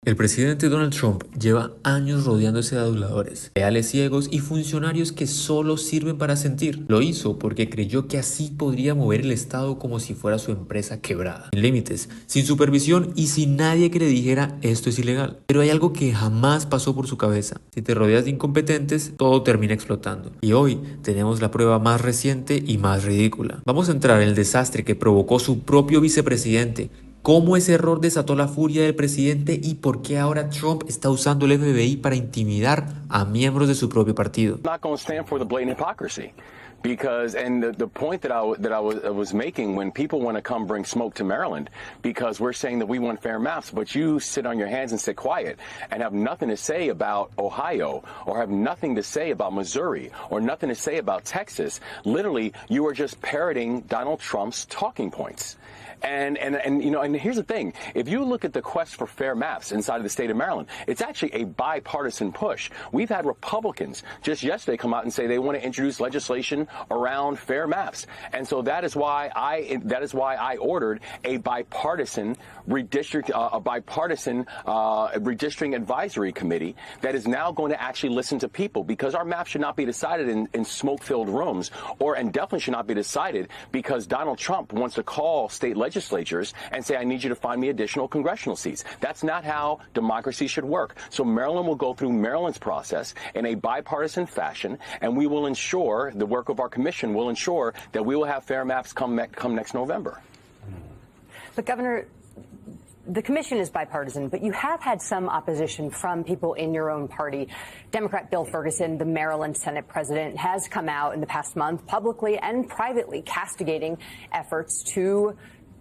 El presidente Donald Trump lleva años rodeándose de aduladores, leales ciegos y funcionarios que solo sirven para sentir. Lo hizo porque creyó que así podría mover el Estado como si fuera su empresa quebrada, sin límites, sin supervisión y sin nadie que le dijera esto es ilegal. Pero hay algo que jamás pasó por su cabeza. Si te rodeas de incompetentes, todo termina explotando. Y hoy tenemos la prueba más reciente y más ridícula. Vamos a entrar en el desastre que provocó su propio vicepresidente, cómo ese error desató la furia del presidente y por qué ahora Trump está usando el FBI para intimidar a miembros de su propio partido. Because, and the point that I was making, when people want to come bring smoke to Maryland, because we're saying that we want fair maps, but you sit on your hands and sit quiet and have nothing to say about Ohio, or have nothing to say about Missouri, or nothing to say about Texas. Literally, you are just parroting Donald Trump's talking points. And you know, and here's the thing. If you look at the quest for fair maps inside of the state of Maryland, it's actually a bipartisan push. We've had Republicans just yesterday come out and say they want to introduce legislation around fair maps. And so that is why I ordered a bipartisan redistricting advisory committee that is now going to actually listen to people, because our maps should not be decided in smoke-filled rooms, and definitely should not be decided because Donald Trump wants to call state legislatures and say, I need you to find me additional congressional seats. That's not how democracy should work. So Maryland will go through Maryland's process in a bipartisan fashion, and we will ensure, the work of our commission will ensure, that we will have fair maps come next November. But Governor, the commission is bipartisan, but you have had some opposition from people in your own party. Democrat Bill Ferguson, the Maryland Senate president, has come out in the past month publicly and privately castigating efforts to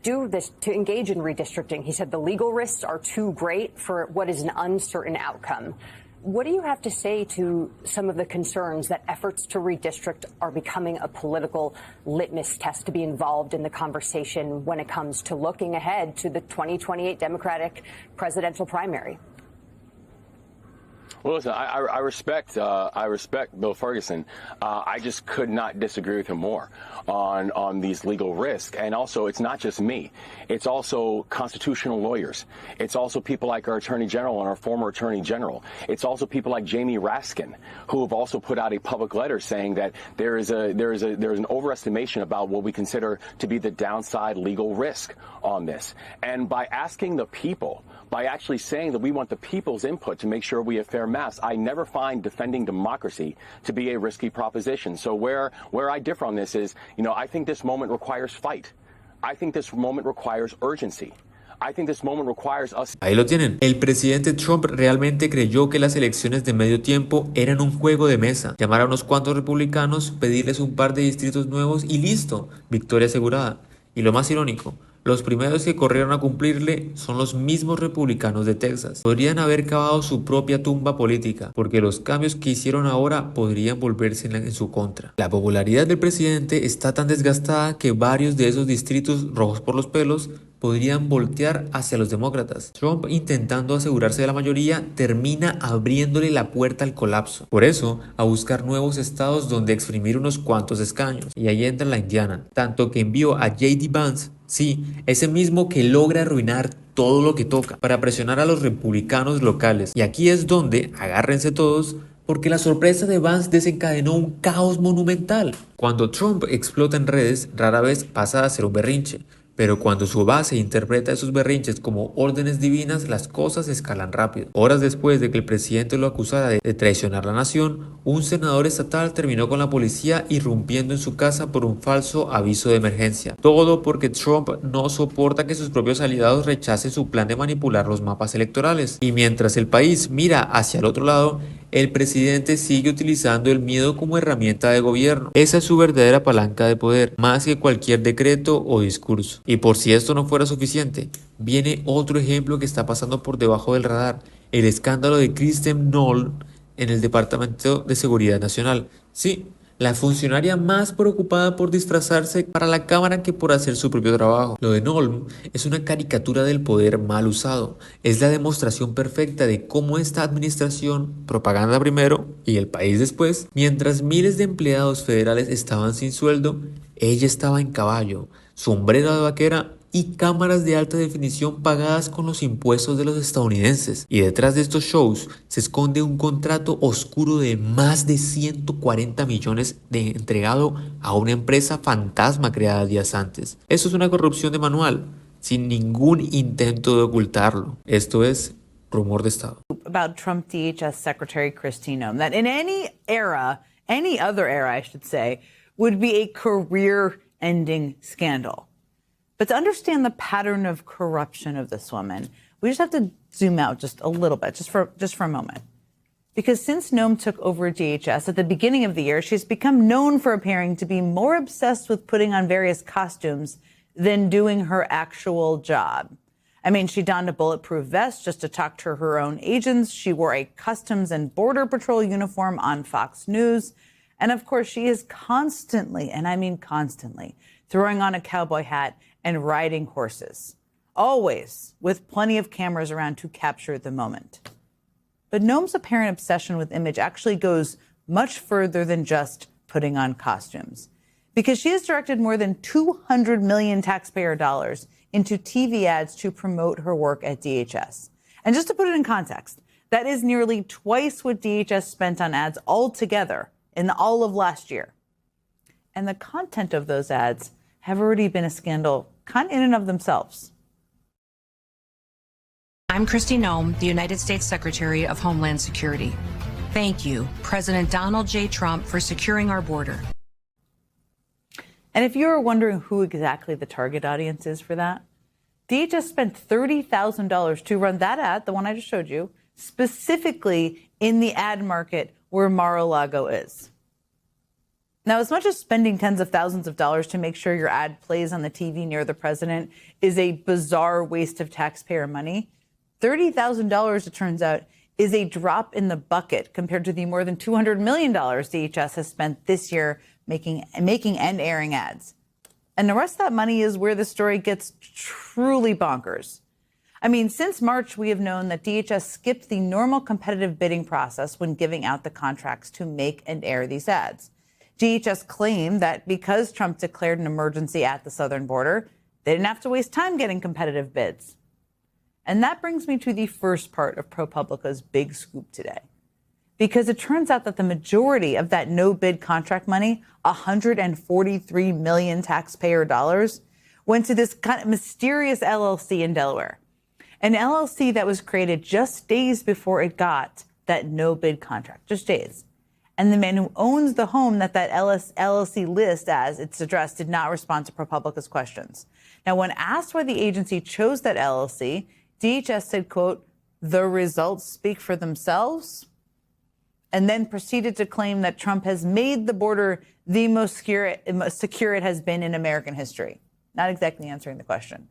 do this, to engage in redistricting. He said the legal risks are too great for what is an uncertain outcome. What do you have to say to some of the concerns that efforts to redistrict are becoming a political litmus test to be involved in the conversation when it comes to looking ahead to the 2028 Democratic presidential primary? Well, listen, I respect Bill Ferguson. I just could not disagree with him more on these legal risks. And also, it's not just me. It's also constitutional lawyers. It's also people like our Attorney General and our former Attorney General. It's also people like Jamie Raskin, who have also put out a public letter saying that there is an overestimation about what we consider to be the downside legal risk on this. And by asking the people, by actually saying that we want the people's input to make sure we have fair maps, I never find defending democracy to be a risky proposition. So where I differ on this is, you know, I think this moment requires fight. I think this moment requires urgency. I think this moment requires us. Ahí lo tienen. El presidente Trump realmente creyó que las elecciones de medio tiempo eran un juego de mesa. Llamar a unos cuantos republicanos, pedirles un par de distritos nuevos y listo, victoria asegurada. Y lo más irónico, los primeros que corrieron a cumplirle son los mismos republicanos de Texas. Podrían haber cavado su propia tumba política, porque los cambios que hicieron ahora podrían volverse en su contra. La popularidad del presidente está tan desgastada que varios de esos distritos rojos por los pelos podrían voltear hacia los demócratas. Trump, intentando asegurarse de la mayoría, termina abriéndole la puerta al colapso. Por eso, a buscar nuevos estados donde exprimir unos cuantos escaños. Y ahí entra la Indiana, tanto que envió a J.D. Vance, sí, ese mismo que logra arruinar todo lo que toca, para presionar a los republicanos locales. Y aquí es donde, agárrense todos, porque la sorpresa de Vance desencadenó un caos monumental. Cuando Trump explota en redes, rara vez pasa a ser un berrinche. Pero cuando su base interpreta esos berrinches como órdenes divinas, las cosas escalan rápido. Horas después de que el presidente lo acusara de traicionar la nación, un senador estatal terminó con la policía irrumpiendo en su casa por un falso aviso de emergencia. Todo porque Trump no soporta que sus propios aliados rechacen su plan de manipular los mapas electorales. Y mientras el país mira hacia el otro lado, el presidente sigue utilizando el miedo como herramienta de gobierno. Esa es su verdadera palanca de poder, más que cualquier decreto o discurso. Y por si esto no fuera suficiente, viene otro ejemplo que está pasando por debajo del radar: el escándalo de Kristen Knoll en el Departamento de Seguridad Nacional. Sí, la funcionaria más preocupada por disfrazarse para la cámara que por hacer su propio trabajo. Lo de Knoll es una caricatura del poder mal usado. Es la demostración perfecta de cómo esta administración, propaganda primero y el país después, mientras miles de empleados federales estaban sin sueldo, ella estaba en caballo, sombrero de vaquera y cámaras de alta definición pagadas con los impuestos de los estadounidenses. Y detrás de estos shows se esconde un contrato oscuro de más de 140 millones entregado a una empresa fantasma creada días antes. Eso es una corrupción de manual, sin ningún intento de ocultarlo. Esto es rumor de Estado. About Trump DHS Secretary Kristi Noem, that in any era, any other era, I should say, would be a career-ending scandal. But to understand the pattern of corruption of this woman, we just have to zoom out just a little bit, just for a moment. Because since Noem took over DHS at the beginning of the year, she's become known for appearing to be more obsessed with putting on various costumes than doing her actual job. I mean, she donned a bulletproof vest just to talk to her own agents. She wore a Customs and Border Patrol uniform on Fox News. And of course, she is constantly, and I mean constantly, throwing on a cowboy hat and riding horses, always with plenty of cameras around to capture the moment. But Noem's apparent obsession with image actually goes much further than just putting on costumes, because she has directed more than 200 million taxpayer dollars into TV ads to promote her work at DHS. And just to put it in context, that is nearly twice what DHS spent on ads altogether in all of last year. And the content of those ads have already been a scandal kind of in and of themselves. I'm Kristi Noem, the United States Secretary of Homeland Security. Thank you, President Donald J. Trump, for securing our border. And if you're wondering who exactly the target audience is for that, DHS spent $30,000 to run that ad, the one I just showed you, specifically in the ad market where Mar-a-Lago is. Now, as much as spending tens of thousands of dollars to make sure your ad plays on the TV near the president is a bizarre waste of taxpayer money, $30,000, it turns out, is a drop in the bucket compared to the more than $200 million DHS has spent this year making and airing ads. And the rest of that money is where the story gets truly bonkers. I mean, since March, we have known that DHS skipped the normal competitive bidding process when giving out the contracts to make and air these ads. DHS claimed that because Trump declared an emergency at the southern border, they didn't have to waste time getting competitive bids. And that brings me to the first part of ProPublica's big scoop today. Because it turns out that the majority of that no-bid contract money, 143 million taxpayer dollars, went to this kind of mysterious LLC in Delaware. An LLC that was created just days before it got that no-bid contract, just days. And the man who owns the home that LLC lists as its address did not respond to ProPublica's questions. Now, when asked why the agency chose that LLC, DHS said, quote, "The results speak for themselves," and then proceeded to claim that Trump has made the border the most secure it has been in American history. Not exactly answering the question.